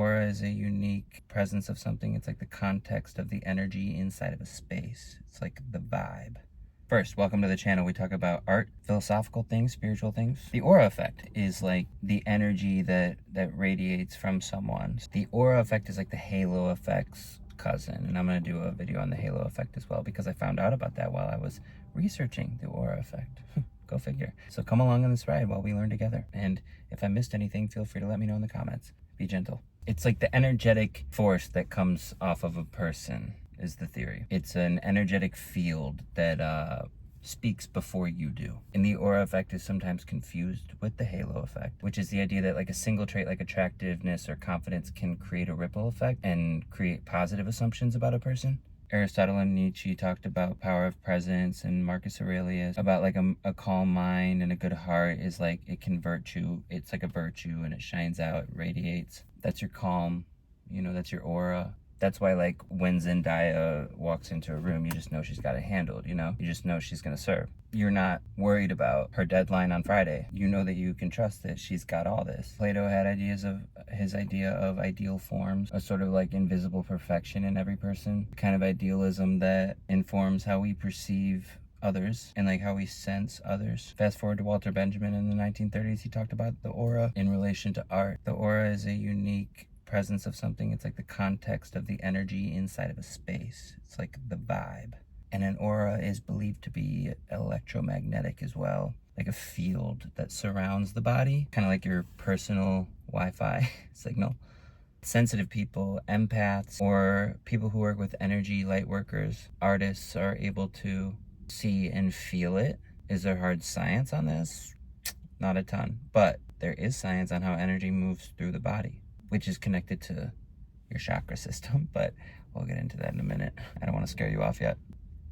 aura is a unique presence of something. It's like the context of the energy inside of a space. It's like the vibe. First, welcome to the channel. We talk about art, philosophical things, spiritual things. The aura effect is like the energy that radiates from someone. The aura effect is like the halo effect's cousin, and I'm going to do a video on the halo effect as well because I found out about that while I was researching the aura effect. Go figure. So come along on this ride while we learn together. And if I missed anything, feel free to let me know in the comments. Be gentle. It's like the energetic force that comes off of a person is the theory. It's an energetic field that speaks before you do. And the aura effect is sometimes confused with the halo effect, which is the idea that like a single trait like attractiveness or confidence can create a ripple effect and create positive assumptions about a person. Aristotle and Nietzsche talked about power of presence, and Marcus Aurelius about like a calm mind and a good heart is like it can virtue. It's like a virtue and it shines out, it radiates. That's your calm, you know, that's your aura. That's why like when Zendaya walks into a room, you just know she's got it handled, you know? You just know she's gonna serve. You're not worried about her deadline on Friday. You know that you can trust that she's got all this. Plato had his idea of ideal forms, a sort of like invisible perfection in every person, kind of idealism that informs how we perceive others and like how we sense others. Fast forward to Walter Benjamin in the 1930s, he talked about the aura in relation to art. The aura is a unique presence of something. It's like the context of the energy inside of a space. It's like the vibe. And an aura is believed to be electromagnetic as well, like a field that surrounds the body, kind of like your personal Wi-Fi signal. Sensitive people, empaths, or people who work with energy, light workers, artists are able to see and feel it. Is there hard science on this? Not a ton, but there is science on how energy moves through the body, which is connected to your chakra system, but we'll get into that in a minute. I don't want to scare you off yet.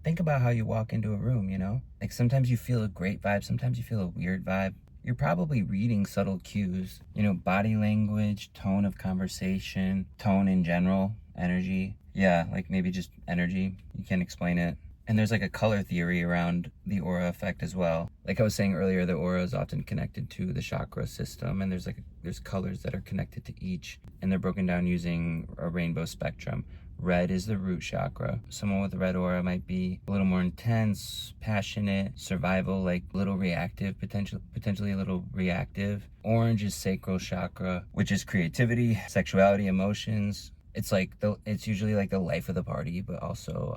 Think about how you walk into a room, you know? Like sometimes you feel a great vibe, sometimes you feel a weird vibe. You're probably reading subtle cues, you know, body language, tone of conversation, tone in general, energy. Yeah, like maybe just energy. You can't explain it. And there's like a color theory around the aura effect as well. Like I was saying earlier, the aura is often connected to the chakra system, and there's colors that are connected to each, and they're broken down using a rainbow spectrum. Red is the root chakra. Someone with a red aura might be a little more intense, passionate, survival, like a little reactive, potentially a little reactive. Orange is sacral chakra, which is creativity, sexuality, emotions. It's like it's usually like the life of the party, but also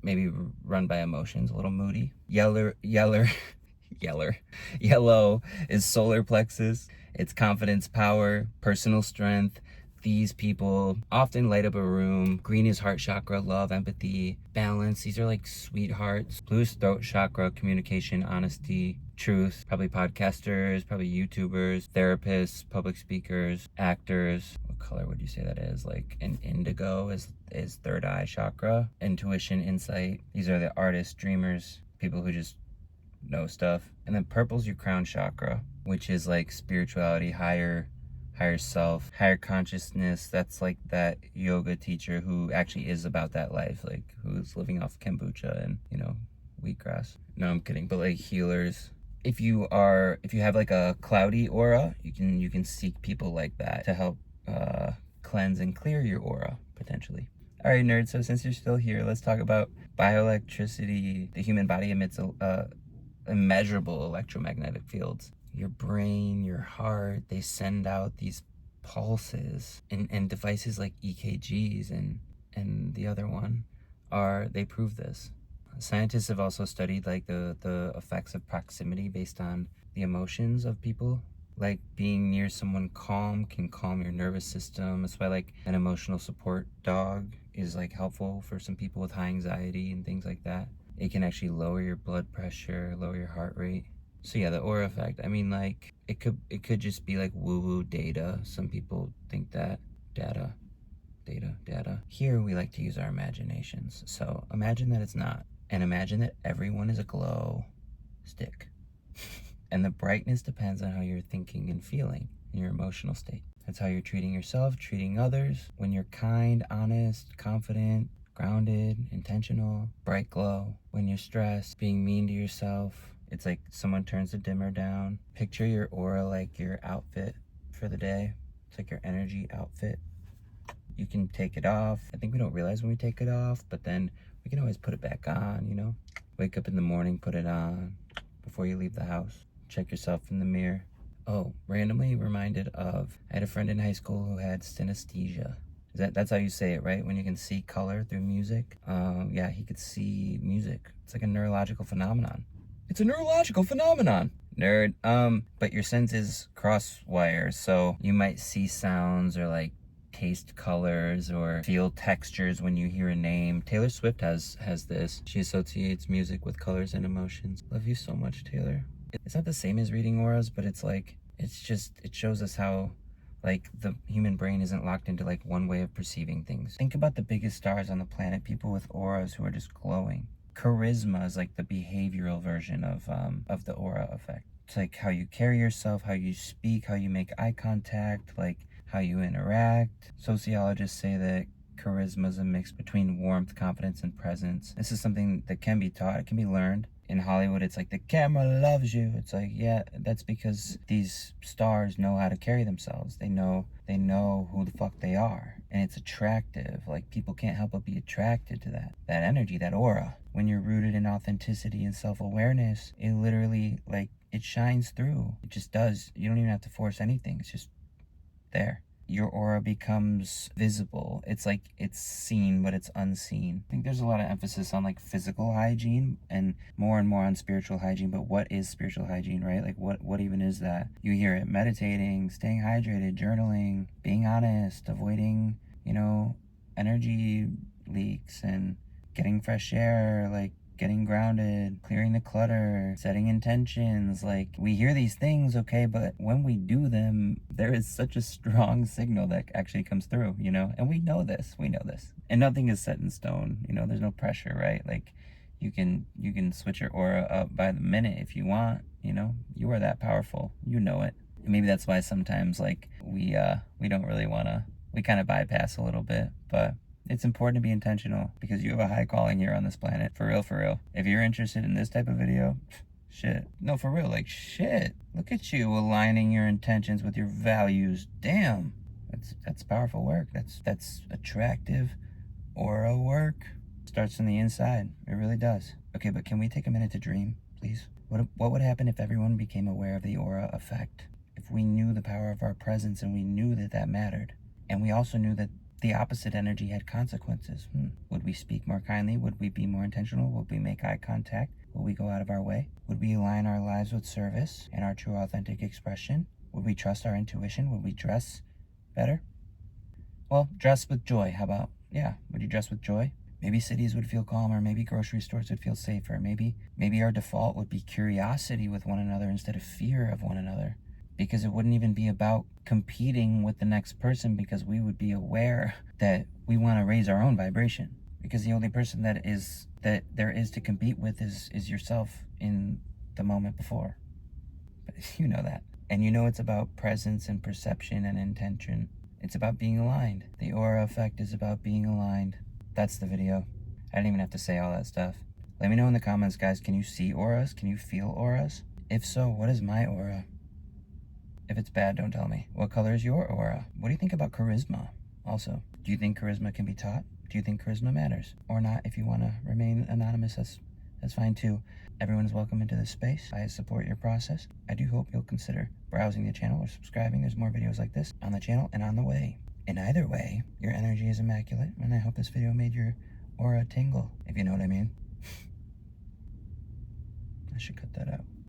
maybe run by emotions, a little moody. Yellow is solar plexus. It's confidence, power, personal strength. These people often light up a room. Green is heart chakra, love, empathy, balance. These are like sweethearts. Blue is throat chakra, communication, honesty, truth. Probably podcasters, probably YouTubers, therapists, public speakers, actors. What color would you say that is? Like an indigo is third eye chakra. Intuition, insight. These are the artists, dreamers, people who just know stuff. And then purple's your crown chakra, which is like spirituality, higher self, higher consciousness. That's like that yoga teacher who actually is about that life, like who's living off kombucha and, you know, wheatgrass. No, I'm kidding. But like healers, if you have like a cloudy aura, you can seek people like that to help cleanse and clear your aura potentially. All right, nerds, so since you're still here, let's talk about bioelectricity. The human body emits immeasurable electromagnetic fields. Your brain, your heart, they send out these pulses, and devices like EKGs and the other one they prove this. Scientists have also studied like the effects of proximity based on the emotions of people. Like being near someone calm can calm your nervous system. That's why like an emotional support dog is like helpful for some people with high anxiety and things like that. It can actually lower your blood pressure, lower your heart rate. So yeah, the aura effect, I mean, like it could just be like woo-woo data. Some people think that data. Here we like to use our imaginations. So imagine that it's not, and imagine that everyone is a glow stick. And the brightness depends on how you're thinking and feeling in your emotional state. That's how you're treating yourself, treating others. When you're kind, honest, confident, grounded, intentional, bright glow. When you're stressed, being mean to yourself, it's like someone turns the dimmer down. Picture your aura like your outfit for the day. It's like your energy outfit. You can take it off. I think we don't realize when we take it off, but then we can always put it back on, you know? Wake up in the morning, put it on before you leave the house. Check yourself in the mirror. Oh, randomly reminded of, I had a friend in high school who had synesthesia. That's how you say it, right? When you can see color through music. Yeah, he could see music. It's like a neurological phenomenon. It's a neurological phenomenon. Nerd. But your senses cross wires, so you might see sounds or like taste colors or feel textures when you hear a name. Taylor Swift has this. She associates music with colors and emotions. Love you so much, Taylor. It's not the same as reading auras, but it's like, it shows us how like the human brain isn't locked into like one way of perceiving things. Think about the biggest stars on the planet, people with auras who are just glowing. Charisma is like the behavioral version of the aura effect. It's like how you carry yourself, how you speak, how you make eye contact, like how you interact. Sociologists say that charisma is a mix between warmth, confidence, and presence. This is something that can be taught, it can be learned. In Hollywood, it's like the camera loves you. It's like, yeah, that's because these stars know how to carry themselves. They know who the fuck they are. And it's attractive. Like, people can't help but be attracted to that energy, that aura. When you're rooted in authenticity and self-awareness, it literally, like, it shines through. It just does. You don't even have to force anything. It's just there. Your aura becomes visible. It's like it's seen, but it's unseen. I think there's a lot of emphasis on like physical hygiene and more on spiritual hygiene. But what is spiritual hygiene, right? Like what even is that? You hear it: meditating, staying hydrated, journaling, being honest, avoiding, you know, energy leaks, and getting fresh air, like getting grounded, clearing the clutter, setting intentions. Like, we hear these things, okay, but when we do them, there is such a strong signal that actually comes through, you know? And we know this. And nothing is set in stone, you know? There's no pressure, right? Like, you can switch your aura up by the minute if you want, you know? You are that powerful. You know it. And maybe that's why sometimes, like, we don't really want to, we kind of bypass a little bit, but it's important to be intentional because you have a high calling here on this planet. For real, for real. If you're interested in this type of video, shit. No, for real, like, shit. Look at you aligning your intentions with your values. Damn. That's powerful work. That's attractive aura work. Starts from the inside. It really does. Okay, but can we take a minute to dream, please? What would happen if everyone became aware of the aura effect? If we knew the power of our presence and we knew that mattered, and we also knew that the opposite energy had consequences. Would we speak more kindly? Would we be more intentional? Would we make eye contact? Would we go out of our way? Would we align our lives with service and our true authentic expression? Would we trust our intuition? Would we dress better? Well, dress with joy. How about, yeah, would you dress with joy? Maybe cities would feel calmer. Maybe grocery stores would feel safer. Maybe our default would be curiosity with one another instead of fear of one another. Because it wouldn't even be about competing with the next person, because we would be aware that we want to raise our own vibration. Because the only person that there is to compete with is yourself in the moment before. But you know that. And you know it's about presence and perception and intention. It's about being aligned. The aura effect is about being aligned. That's the video. I didn't even have to say all that stuff. Let me know in the comments, guys. Can you see auras? Can you feel auras? If so, what is my aura? If it's bad, don't tell me. What color is your aura? What do you think about charisma? Also, do you think charisma can be taught? Do you think charisma matters? Or not? If you want to remain anonymous, that's fine too. Everyone is welcome into this space. I support your process. I do hope you'll consider browsing the channel or subscribing. There's more videos like this on the channel and on the way. In either way, your energy is immaculate, and I hope this video made your aura tingle, if you know what I mean. I should cut that out.